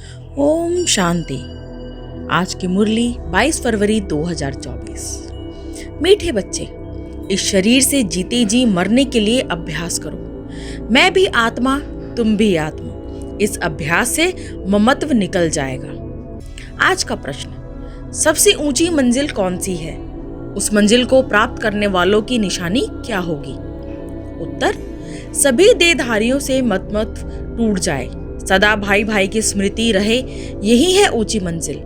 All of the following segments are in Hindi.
ओम शांति। आज की मुरली 22 फरवरी 2024। मीठे बच्चे, इस शरीर से जीते जी मरने के लिए अभ्यास करो। मैं भी आत्मा, तुम भी आत्मा। इस अभ्यास से ममत्व निकल जाएगा। आज का प्रश्न, सबसे ऊंची मंजिल कौन सी है? उस मंजिल को प्राप्त करने वालों की निशानी क्या होगी? उत्तर, सभी देहधारियों से मत टूट जाए, सदा भाई भाई की स्मृति रहे, यही है ऊंची मंजिल।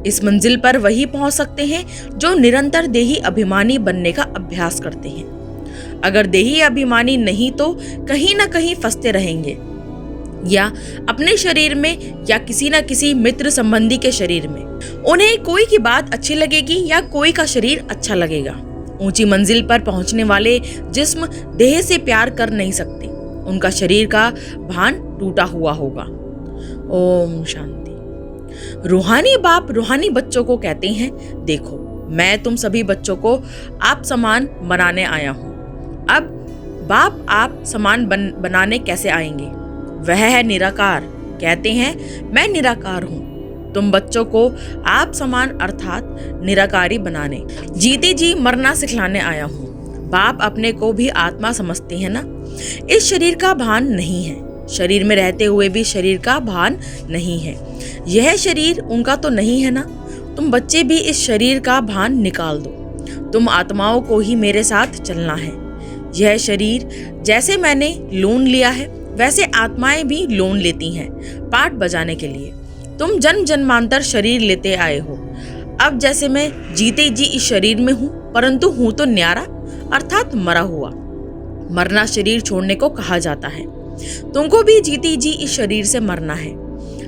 इस मंजिल पर वही पहुंच सकते हैं जो निरंतर देही अभिमानी बनने का अभ्यास करते हैं। अगर देही अभिमानी नहीं तो कहीं ना कहीं फंसते रहेंगे, या अपने शरीर में या किसी न किसी मित्र संबंधी के शरीर में। उन्हें कोई की बात अच्छी लगेगी या कोई का शरीर अच्छा लगेगा। ऊंची मंजिल पर पहुंचने वाले जिस्म देह से प्यार कर नहीं सकते, उनका शरीर का भान टूटा हुआ होगा। ओम शांति। रूहानी बाप रूहानी बच्चों को कहते हैं, देखो मैं तुम सभी बच्चों को आप समान बनाने आया हूं। अब बाप आप समान बनाने कैसे आएंगे? वह है निराकार। कहते हैं मैं निराकार हूं। तुम बच्चों को आप समान अर्थात निराकारी बनाने, जीते जी मरना सिखलाने आया हूं। बाप अपने को भी आत्मा समझते हैं ना? इस शरीर का भान नहीं है, शरीर में रहते हुए भी शरीर का भान नहीं है। यह शरीर उनका तो नहीं है ना? तुम बच्चे भी इस शरीर का भान निकाल दो। तुम आत्माओं को ही मेरे साथ चलना है। यह शरीर जैसे मैंने लोन लिया है, वैसे आत्माएं भी लोन लेती हैं पाठ बजाने के लिए। तुम जन्म जन्मांतर शरीर लेते आए हो। अब जैसे मैं जीते जी इस शरीर में हूँ, परंतु हूँ तो न्यारा अर्थात मरा हुआ। मरना शरीर छोड़ने को कहा जाता है। तुमको भी जीते जी इस शरीर से मरना है।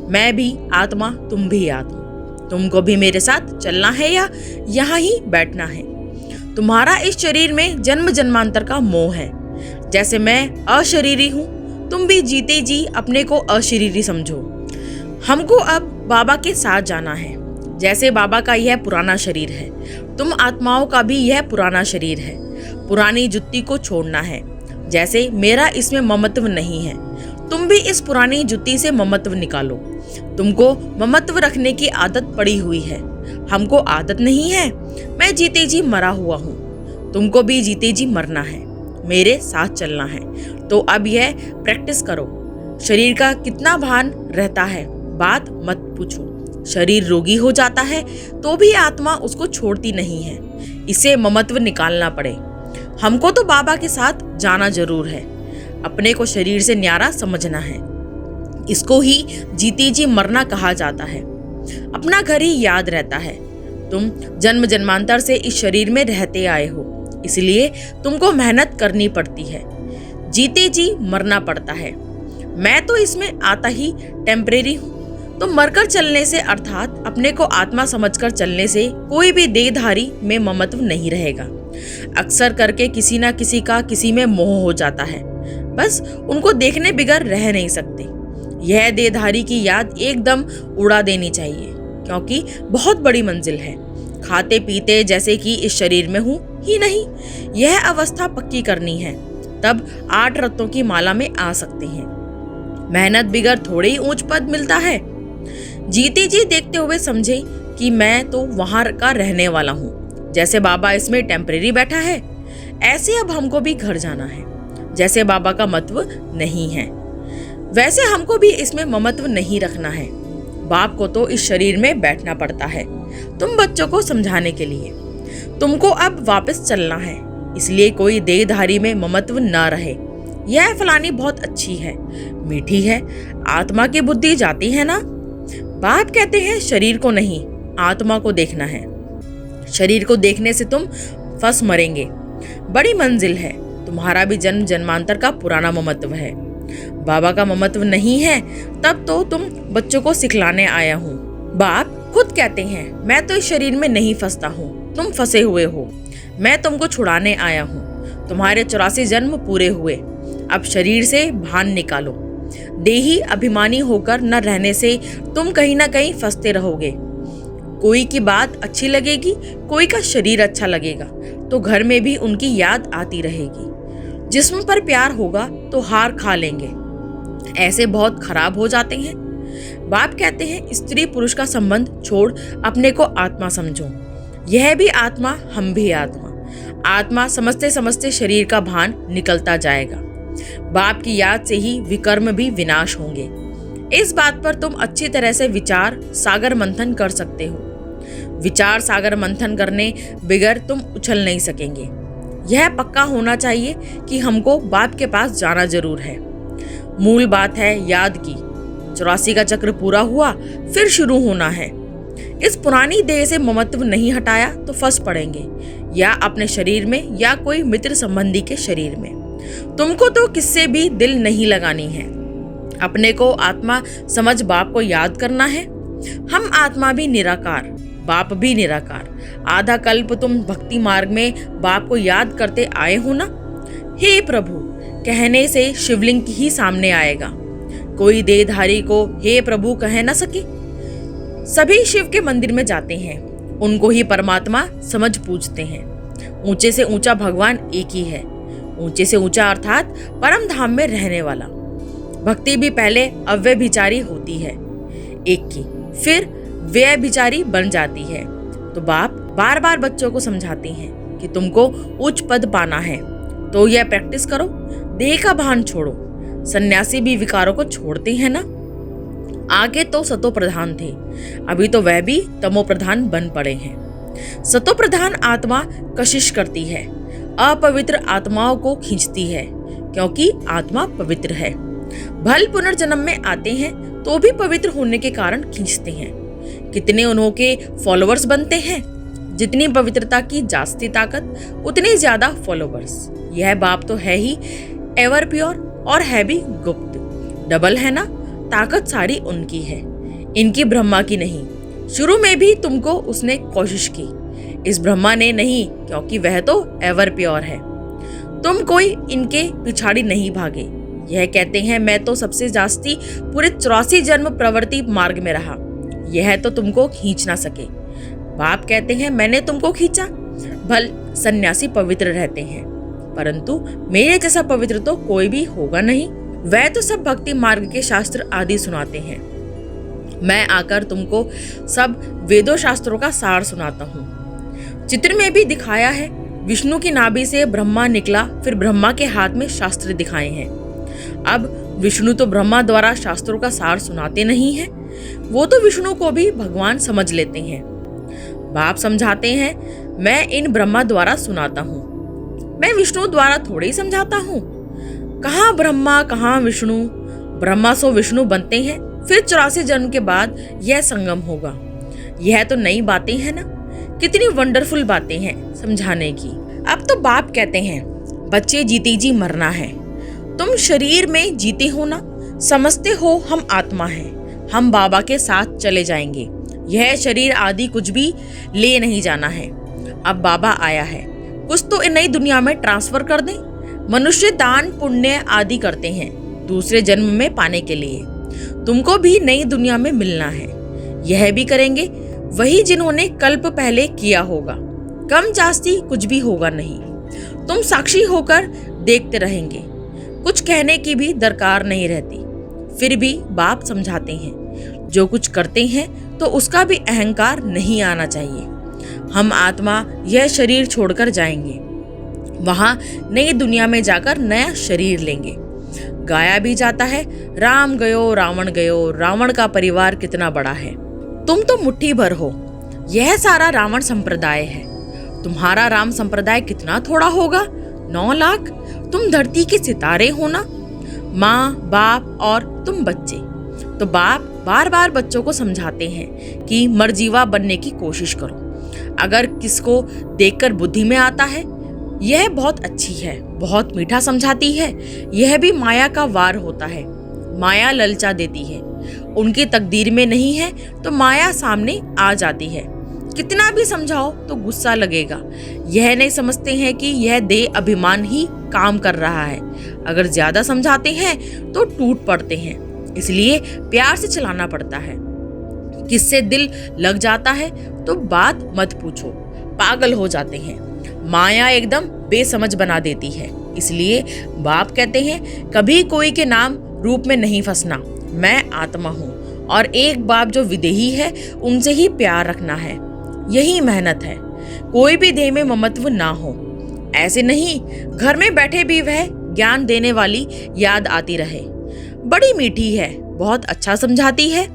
मैं भी आत्मा, तुम भी आत्मा। तुमको भी मेरे साथ चलना है या यहाँ ही बैठना है? तुम्हारा इस शरीर में जन्म जन्मांतर का मोह है। जैसे मैं अशरीरी हूँ, तुम भी जीते जी अपने को अशरीरी समझो। हमको अब बाबा के साथ जाना है। जैसे बाबा का यह पुराना शरीर है, तुम आत्माओं का भी यह पुराना शरीर है। पुरानी जुत्ती को छोड़ना है। जैसे मेरा इसमें ममत्व नहीं है, तुम भी इस पुरानी जुत्ती से ममत्व निकालो। तुमको ममत्व रखने की आदत पड़ी हुई है, हमको आदत नहीं है। मैं जीते जी मरा हुआ हूँ, तुमको भी जीते जी मरना है, मेरे साथ चलना है। तो अब यह प्रैक्टिस करो। शरीर का कितना भान रहता है, बात मत पूछो। शरीर रोगी हो जाता है तो भी आत्मा उसको छोड़ती नहीं है। इसे ममत्व निकालना पड़े। हमको तो बाबा के साथ जाना जरूर है। अपने को शरीर से न्यारा समझना है। इसको ही जीते जी मरना कहा जाता है। अपना घर ही याद रहता है। तुम जन्म जन्मांतर से इस शरीर में रहते आए हो, इसलिए तुमको मेहनत करनी पड़ती है। जीते जी मरना पड़ता है। मैं तो इसमें आता ही टेम्परेरी हूँ। तो मरकर चलने से अर्थात अपने को आत्मा समझकर चलने से कोई भी देहधारी में ममत्व नहीं रहेगा। अक्सर करके किसी ना किसी का किसी में मोह हो जाता है, बस उनको देखने बिगर रह नहीं सकते। यह देहधारी की याद एकदम उड़ा देनी चाहिए, क्योंकि बहुत बड़ी मंजिल है। खाते पीते जैसे कि इस शरीर में हूँ ही नहीं, यह अवस्था पक्की करनी है, तब 8 रत्नों की माला में आ सकते हैं। मेहनत बिगर थोड़े ही ऊंच पद मिलता है। जीते जी देखते हुए समझे कि मैं तो वहां का रहने वाला हूँ। जैसे बाबा इसमें टेम्परेरी बैठा है, ऐसे अब हमको भी घर जाना है। जैसे बाबा का महत्व नहीं है, वैसे हमको भी इसमें ममत्व नहीं रखना है। बाप को तो इस शरीर में बैठना पड़ता है तुम बच्चों को समझाने के लिए। तुमको अब वापस चलना है, इसलिए कोई देहधारी में ममत्व न रहे। यह फलानी बहुत अच्छी है, मीठी है, आत्मा की बुद्धि जाती है ना? बाप कहते हैं शरीर को नहीं, आत्मा को देखना है। शरीर को देखने से तुम फंस मरेंगे। बड़ी मंजिल है। तुम्हारा भी जन्म जन्मांतर का पुराना ममत्व है। बाबा का ममत्व नहीं है, तब तो तुम बच्चों को सिखलाने आया हूँ। बाप खुद कहते हैं मैं तो इस शरीर में नहीं फंसता हूँ, तुम फंसे हुए हो। मैं तुमको छुड़ाने आया हूँ। तुम्हारे 84 जन्म पूरे हुए। अब शरीर से भान निकालो। देही अभिमानी होकर न रहने से तुम कहीं ना कहीं फंसते रहोगे। कोई की बात अच्छी लगेगी, कोई का शरीर अच्छा लगेगा, तो घर में भी उनकी याद आती रहेगी। जिस्म पर प्यार होगा तो हार खा लेंगे। ऐसे बहुत खराब हो जाते हैं। बाप कहते हैं स्त्री पुरुष का संबंध छोड़ अपने को आत्मा समझो। यह भी आत्मा, हम भी आत्मा। आत्मा समझते समझते शरीर का भान निकलता जाएगा। बाप की याद से ही विकर्म भी विनाश होंगे। इस बात पर तुम अच्छी तरह से विचार सागर मंथन कर सकते हो। विचार सागर मंथन करने बिगर तुम उछल नहीं सकेंगे। यह पक्का होना चाहिए कि हमको बाप के पास जाना जरूर है। मूल बात है याद की। 84 का चक्र पूरा हुआ, फिर शुरू होना है। इस पुरानी देह से ममत्व नहीं हटाया तो फंस पड़ेंगे, या अपने शरीर में या कोई मित्र संबंधी के शरीर में। तुमको तो किससे भी दिल नहीं लगानी है। अपने को आत्मा समझ बाप को याद करना है। हम आत्मा भी निराकार, बाप भी निराकार। आधा कल्प तुम भक्ति मार्ग में बाप को याद करते आए हो ना। हे प्रभु कहने से शिवलिंग ही सामने आएगा। कोई देहधारी को हे प्रभु कह न सके। सभी शिव के मंदिर में जाते हैं, उनको ही परमात्मा समझ पूजते हैं। ऊंचे से ऊंचा भगवान एक ही है। ऊंचे से ऊंचा अर्थात परम धाम में रहने वाला। भक्ति भी पहले अव्यभिचारी होती है एक की, फिर व्यभिचारी बन जाती है। तो बाप बार बार बच्चों को समझाते हैं कि तुमको उच्च पद पाना है तो यह प्रैक्टिस करो। देह का भान छोड़ो। सन्यासी भी विकारों को छोड़ते हैं ना। आगे तो सतो प्रधान थे, अभी तो वह भी तमो प्रधान बन पड़े हैं। सतो प्रधान आत्मा कशिश करती है, अपवित्र आत्माओं को खींचती है, क्योंकि आत्मा पवित्र है। भल पुनर्जन्म में आते हैं तो भी पवित्र होने के कारण खींचते हैं। कितने उनके फॉलोअर्स बनते हैं। जितनी पवित्रता की जास्ती ताकत उतनी ज्यादा फॉलोअर्स। यह बाप तो है ही एवर प्योर और है भी गुप्त। डबल है ना, ताकत सारी उनकी है, इनकी ब्रह्मा की नहीं। शुरू में भी तुमको उसने कोशिश की, इस ब्रह्मा ने नहीं, क्योंकि वह तो एवर प्योर है। तुम कोई इनके पिछाड़ी नहीं भागे। यह कहते हैं मैं तो सबसे जास्ती पूरे 84 जन्म प्रवृत्ति मार्ग में रहा, यह तो तुमको खींच ना सके। बाप कहते हैं मैंने तुमको खींचा। भल सन्यासी पवित्र रहते हैं, परंतु मेरे जैसा पवित्र तो कोई भी होगा नहीं। वह तो सब भक्ति मार्ग के शास्त्र आदि सुनाते हैं, मैं आकर तुमको सब वेदों शास्त्रों का सार सुनाता हूँ। चित्र में भी दिखाया है, विष्णु की नाभि से ब्रह्मा निकला, फिर ब्रह्मा के हाथ में शास्त्र दिखाए हैं। अब विष्णु तो ब्रह्मा द्वारा शास्त्रों का सार सुनाते नहीं हैं, वो तो विष्णु को भी भगवान समझ लेते हैं। बाप समझाते हैं मैं इन ब्रह्मा द्वारा सुनाता हूँ, मैं विष्णु द्वारा थोड़े ही समझाता हूँ। कहाँ ब्रह्मा कहाँ विष्णु, ब्रह्मा सो विष्णु बनते हैं, फिर 84 जन्म के बाद यह संगम होगा। यह तो नई बातें हैं ना, कितनी वंडरफुल बातें हैं समझाने की। अब तो बाप कहते हैं बच्चे जीते जी मरना है। तुम शरीर में जीते हो ना, समझते हो हम आत्मा हैं, हम बाबा के साथ चले जाएंगे। यह शरीर आदि कुछ भी ले नहीं जाना है। अब बाबा आया है, कुछ तो नई दुनिया में ट्रांसफर कर दें। मनुष्य दान पुण्य आदि करते हैं दूसरे जन्म में पाने के लिए। तुमको भी नई दुनिया में मिलना है, यह भी करेंगे वही जिन्होंने कल्प पहले किया होगा। कम जास्ती कुछ भी होगा नहीं। तुम साक्षी होकर देखते रहेंगे, कुछ कहने की भी दरकार नहीं रहती। फिर भी बाप समझाते हैं जो कुछ करते हैं तो उसका भी अहंकार नहीं आना चाहिए। हम आत्मा यह शरीर छोड़कर जाएंगे, वहां नई दुनिया में जाकर नया शरीर लेंगे। गाया भी जाता है राम गयो रावण गयो, रावण का परिवार कितना बड़ा है, तुम तो मुट्ठी भर हो। यह सारा रावण संप्रदाय है, तुम्हारा राम संप्रदाय कितना थोड़ा होगा, 9 लाख। तुम धरती के सितारे हो ना, माँ बाप और तुम बच्चे। तो बाप बार बार बच्चों को समझाते हैं कि मरजीवा बनने की कोशिश करो। अगर किसको देखकर बुद्धि में आता है यह बहुत अच्छी है, बहुत मीठा समझाती है, यह भी माया का वार होता है। माया ललचा देती है, उनकी तकदीर में नहीं है तो माया सामने आ जाती है। कितना भी समझाओ तो गुस्सा लगेगा। यह नहीं समझते हैं कि यह देह अभिमान ही काम कर रहा है। अगर ज्यादा समझाते हैं तो टूट पड़ते हैं, इसलिए प्यार से चलाना पड़ता है। किससे दिल लग जाता है तो बात मत पूछो, पागल हो जाते हैं। माया एकदम बेसमझ बना देती है। इसलिए बाप कहते हैं कभी कोई के नाम रूप में नहीं फंसना। मैं आत्मा हूँ और एक बाप जो विदेही है उनसे ही प्यार रखना है। यही मेहनत है। कोई भी देह में ममत्व ना हो। ऐसे नहीं घर में बैठे भी वह ज्ञान देने वाली याद आती रहे। बड़ी मीठी है, बहुत अच्छा समझाती है।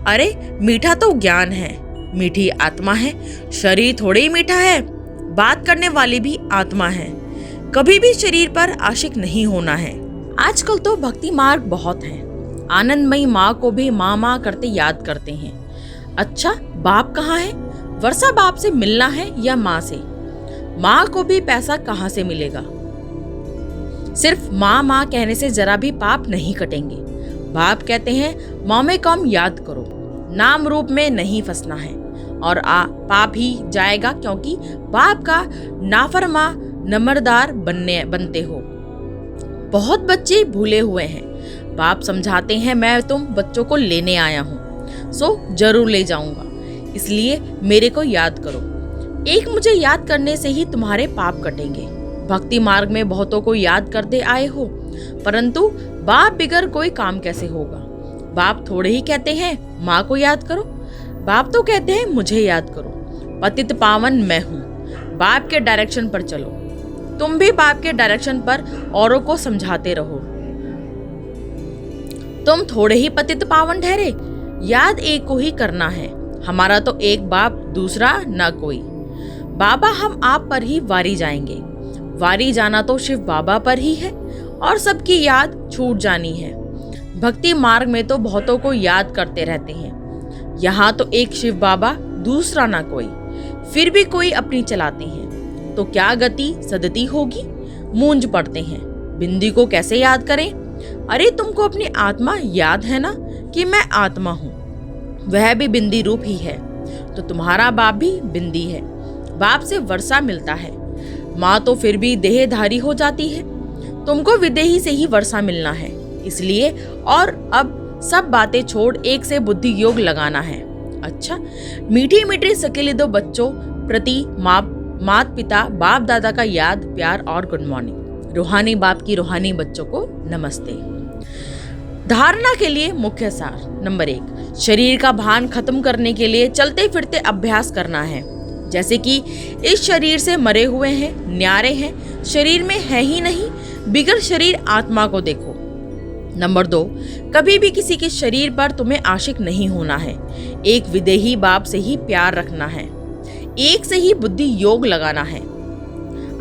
अरे मीठा तो ज्ञान है, मीठी आत्मा है। शरीर थोड़े ही मीठा है, बात करने वाली भी आत्मा है। कभी भी शरीर पर आशिक नहीं होना है। आजकल तो भक्ति मार्ग बहुत है। आनंदमयी माँ को भी माँ माँ करते याद करते हैं। अच्छा बाप कहाँ है? वर्षा बाप से मिलना है या माँ से? माँ को भी पैसा कहाँ से मिलेगा? सिर्फ माँ माँ कहने से जरा भी पाप नहीं कटेंगे। बाप कहते हैं माँ में कम याद करो, नाम रूप में नहीं फंसना है और पाप ही जाएगा, क्योंकि बाप का नाफरमा नम्रदार बनते हो। बहुत बच्चे भूले हुए हैं। बाप समझाते हैं मैं तुम बच्चों को लेने आया हूँ, सो जरूर ले जाऊंगा, इसलिए मेरे को याद करो। एक मुझे याद करने से ही तुम्हारे पाप कटेंगे। भक्ति मार्ग में बहुतों को याद करते आए हो, परंतु बाप बिगर कोई काम कैसे होगा? बाप थोड़े ही कहते हैं माँ को याद करो, बाप तो कहते हैं मुझे याद करो। पतित पावन मैं हूँ, बाप के डायरेक्शन पर चलो। तुम भी बाप के डायरेक्शन पर औरों को समझाते रहो। तुम थोड़े ही पतित पावन ठहरे, याद एक को ही करना है। हमारा तो एक बाप, दूसरा ना कोई। बाबा हम आप पर ही वारी जाएंगे। वारी जाना तो शिव बाबा पर ही है और सबकी याद छूट जानी है। भक्ति मार्ग में तो बहुतों को याद करते रहते हैं। यहाँ तो एक शिव बाबा, दूसरा ना कोई, फिर भी कोई अपनी चलाते हैं, तो क्या गति सदती होगी? मूंझ पड़ते हैं, बिंदी को कैसे याद करें? अरे तुमको अपनी आत्मा याद है ना कि मैं आत्मा हूँ, वह भी बिंदी रूप ही है, तो तुम्हारा बाप भी बिंदी है। बाप से वर्षा मिलता है, माँ तो फिर भी देहधारी हो जाती है। तुमको विदेही से ही वर्षा मिलना है, इसलिए और अब सब बातें छोड़ एक से बुद्धि योग लगाना है। अच्छा मीठी मीठी सकेले दो बच्चों प्रति माता पिता बाप दादा का याद प्यार और गुड मॉर्निंग। रूहानी बाप की रूहानी बच्चों को नमस्ते। धारणा के लिए मुख्य सार नंबर 1, शरीर का भान खत्म करने के लिए चलते फिरते अभ्यास करना है। जैसे कि इस शरीर से मरे हुए हैं, न्यारे हैं, शरीर में है ही नहीं, बिगर शरीर आत्मा को देखो। नंबर 2, कभी भी किसी के शरीर पर तुम्हें आशिक नहीं होना है। एक विदेही बाप से ही प्यार रखना है, एक से ही बुद्धि योग लगाना है।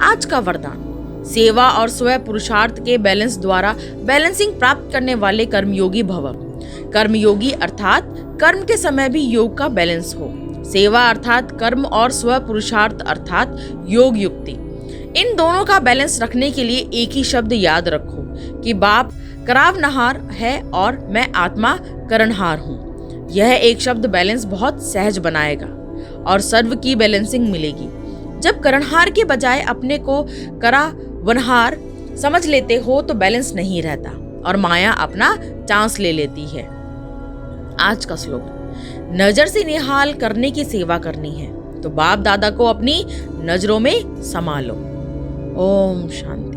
आज का वरदान, सेवा और स्व पुरुषार्थ के बैलेंस द्वारा बैलेंसिंग प्राप्त करने वाले कर्मयोगी भव। कर्मयोगी अर्थात कर्म के समय भी योग का बैलेंस हो। सेवा अर्थात कर्म और स्व पुरुषार्थ अर्थात योग युक्ति। इन दोनों का बैलेंस रखने के लिए एक ही शब्द याद रखो कि बाप करावनहार है और मैं आत्मा करणहार हूँ। यह एक शब्द बैलेंस बहुत सहज बनाएगा और सर्व की बैलेंसिंग मिलेगी। जब करणहार के बजाय अपने को करावनहार समझ लेते हो तो बैलेंस नहीं रहता और माया अपना चांस ले लेती है। आज का श्लोक, नजर से निहाल करने की सेवा करनी है तो बाप दादा को अपनी नजरों में समा लो। ओम शांति।